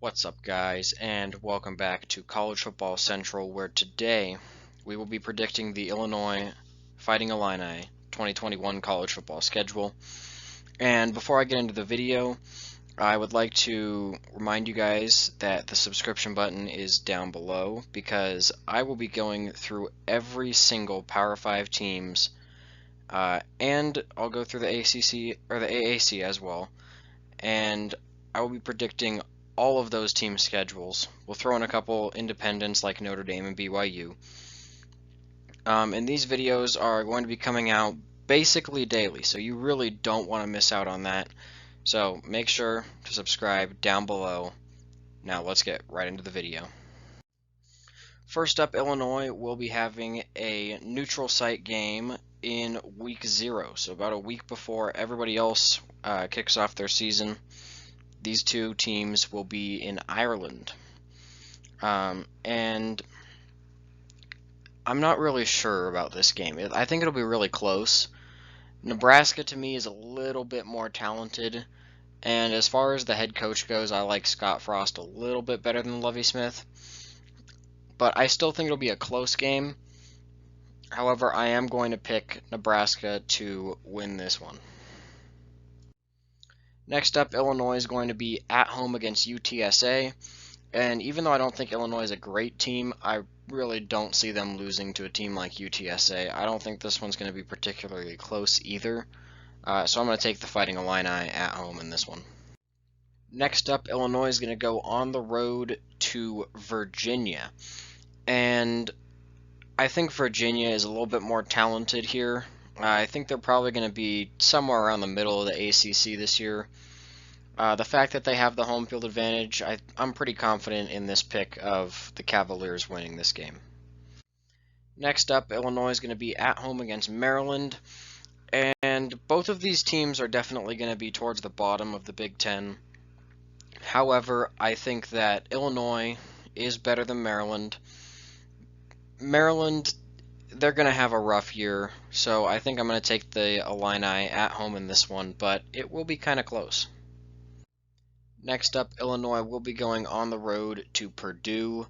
What's up, guys, and welcome back to College Football Central, where today we will be predicting the Illinois Fighting Illini 2021 college football schedule. And before I get into the video, I would like to remind you guys that the subscription button is down below because I will be going through every single Power 5 teams, and I'll go through the ACC or the AAC as well, and I will be predicting all of those team schedules. We'll throw in a couple independents like Notre Dame and BYU. And these videos are going to be coming out basically daily, so you really don't want to miss out on that. So make sure to subscribe down below. Now let's get right into the video. First up, Illinois will be having a neutral site game in week 0, so about a week before everybody else kicks off their season. These two teams will be in Ireland. And I'm not really sure about this game. I think it'll be really close. Nebraska, to me, is a little bit more talented. And as far as the head coach goes, I like Scott Frost a little bit better than Lovie Smith. But I still think it'll be a close game. However, I am going to pick Nebraska to win this one. Next up, Illinois is going to be at home against UTSA, and even though I don't think Illinois is a great team, I really don't see them losing to a team like UTSA. I don't think this one's going to be particularly close either, so I'm going to take the Fighting Illini at home in this one. Next up, Illinois is going to go on the road to Virginia, and I think Virginia is a little bit more talented here. I think they're probably going to be somewhere around the middle of the ACC this year. The fact that they have the home field advantage, I'm pretty confident in this pick of the Cavaliers winning this game. Next up, Illinois is going to be at home against Maryland, and both of these teams are definitely going to be towards the bottom of the Big Ten. However, I think that Illinois is better than Maryland. Maryland, they're going to have a rough year, so I think I'm going to take the Illini at home in this one, but it will be kind of close. Next up, Illinois will be going on the road to Purdue,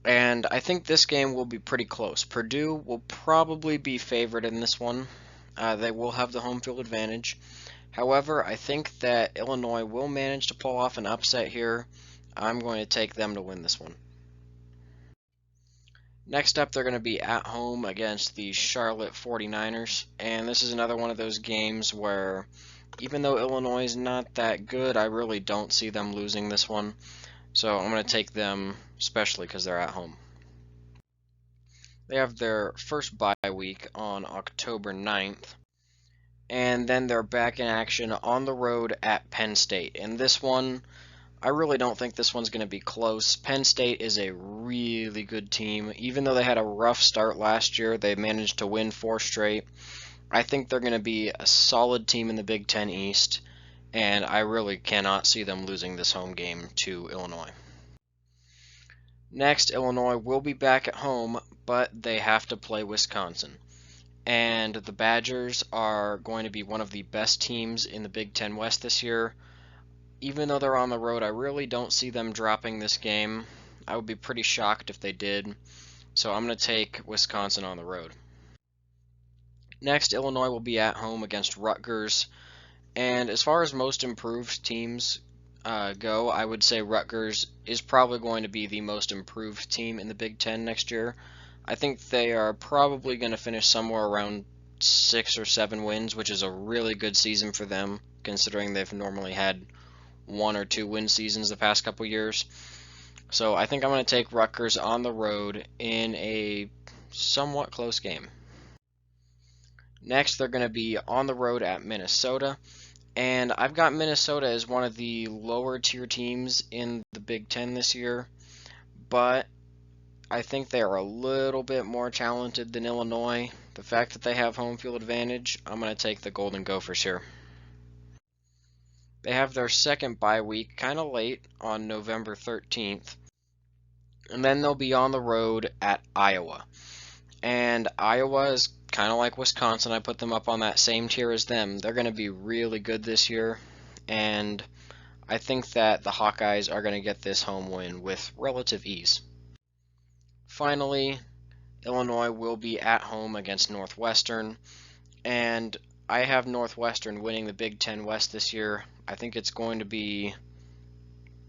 and I think this game will be pretty close. Purdue will probably be favored in this one. They will have the home field advantage. However, I think that Illinois will manage to pull off an upset here. I'm going to take them to win this one. Next up, they're going to be at home against the Charlotte 49ers, and this is another one of those games where even though Illinois is not that good, I really don't see them losing this one. So I'm going to take them, especially because they're at home. They have their first bye week on October 9th, and then they're back in action on the road at Penn State. And this one, I really don't think this one's going to be close. Penn State is a really good team. Even though they had a rough start last year, they managed to win 4 straight. I think they're going to be a solid team in the Big Ten East, and I really cannot see them losing this home game to Illinois. Next, Illinois will be back at home, but they have to play Wisconsin. And the Badgers are going to be one of the best teams in the Big Ten West this year. Even though they're on the road, I really don't see them dropping this game. I would be pretty shocked if they did. So I'm going to take Wisconsin on the road. Next, Illinois will be at home against Rutgers. And as far as most improved teams go, I would say Rutgers is probably going to be the most improved team in the Big Ten next year. I think they are probably going to finish somewhere around 6 or 7 wins, which is a really good season for them, considering they've normally had 1 or 2 win seasons the past couple years. So I think I'm going to take Rutgers on the road in a somewhat close game. Next, they're going to be on the road at Minnesota, and I've got Minnesota as one of the lower tier teams in the Big Ten this year, but I think they are a little bit more talented than Illinois. The fact that they have home field advantage, I'm going to take the Golden Gophers here. They have their second bye week kind of late on November 13th, and then they'll be on the road at Iowa. And Iowa is kind of like Wisconsin. I put them up on that same tier as them. They're going to be really good this year, and I think that the Hawkeyes are going to get this home win with relative ease. Finally, Illinois will be at home against Northwestern, and I have Northwestern winning the Big Ten West this year. I think it's going to be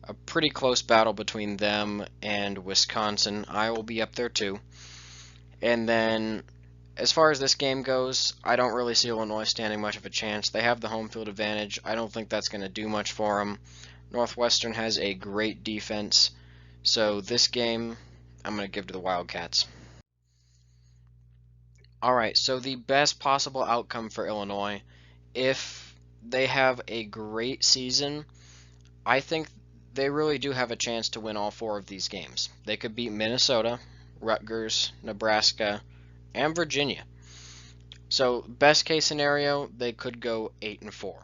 a pretty close battle between them and Wisconsin. I will be up there too. And then, as far as this game goes, I don't really see Illinois standing much of a chance. They have the home field advantage. I don't think that's going to do much for them. Northwestern has a great defense, so this game I'm going to give to the Wildcats. Alright, so the best possible outcome for Illinois, if they have a great season, I think they really do have a chance to win all 4 of these games. They could beat Minnesota, Rutgers, Nebraska, and Virginia. So, best case scenario, they could go 8-4.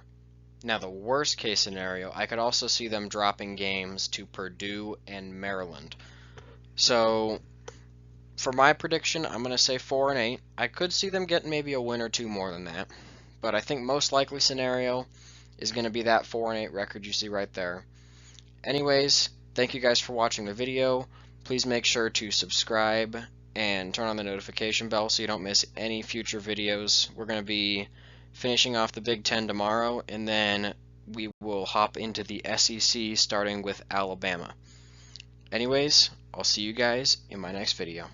Now, the worst case scenario, I could also see them dropping games to Purdue and Maryland. So, for my prediction, I'm going to say 4-8. I could see them getting maybe a win or 2 more than that. But I think most likely scenario is going to be that 4-8 record you see right there. Anyways, thank you guys for watching the video. Please make sure to subscribe and turn on the notification bell so you don't miss any future videos. We're going to be finishing off the Big Ten tomorrow, and then we will hop into the SEC starting with Alabama. Anyways, I'll see you guys in my next video.